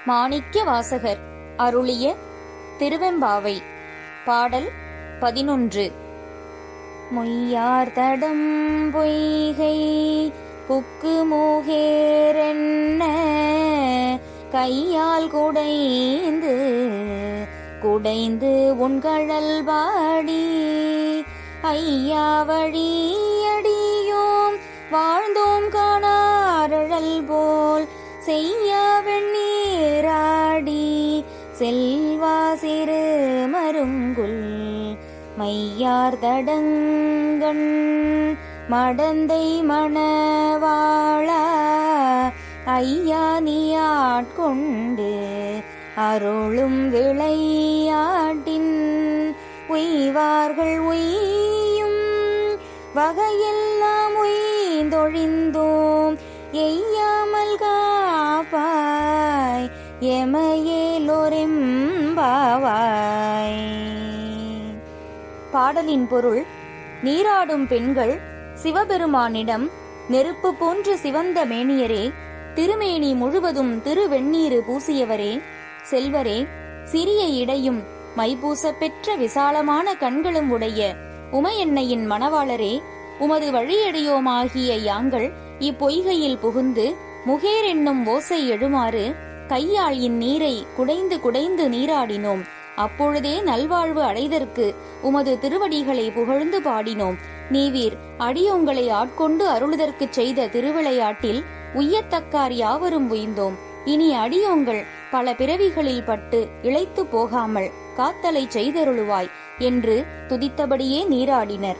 மாணிக்க வாசகர் அருளிய திருவெம்பாவை. பாடல் 11. மொய்யார் தடம் பொய்கை புக்கு மூகேரென்ன கையால் குடைந்து குடைந்து உண்கழல் பாடி ஐயா வழியடியோம் வாழ்ந்தோம் காணாரழல் போல் செய்யா வெண்ணீராடி செல்வா சிறு மருங்குல் மையார் தடங்கண் மடந்தை மணவாளா ஐயா நீயாட்கொண்டு அருளும் விளையாட்டின் உய்வார்கள் உய்யும் வகையெல்லாம் உய்ந்தொழிந்தோம் எய்யாமல் காப்பாய் எமையேலோரெம்பாவாய். பாடலின் பொருள்: நீராடும் பெண்கள் சிவபெருமானிடம், நெருப்பு போன்ற சிவந்த மேனியரே, திருமேனி முழுவதும் திருவெண்ணீரு பூசியவரே, செல்வரே, சிறிய இடையும் மைபூச பெற்ற விசாலமான கண்களும் உடைய உமையன்னையின் மணவாளரே, உமது வழியடியோமாகிய யாங்கள் இப்பொய்கையில் புகுந்து முகேர் என்னும் ஓசை எழுமாறு கையால் இந்நீரை குடைந்து குடைந்து நீராடினோம். அப்பொழுதே நல்வாழ்வு அடைதற்கு உமது திருவடிகளை புகழ்ந்து பாடினோம். நீவீர் அடியோங்களை ஆட்கொண்டு அருளுதற்குச் செய்த திருவிளையாட்டில் உய்யத்தக்கார் யாவரும் உய்ந்தோம். இனி அடியோங்கள் பல பிறவிகளில் பட்டு இளைத்து போகாமல் காத்தலை செய்தருளுவாய் என்று துதித்தபடியே நீராடினர்.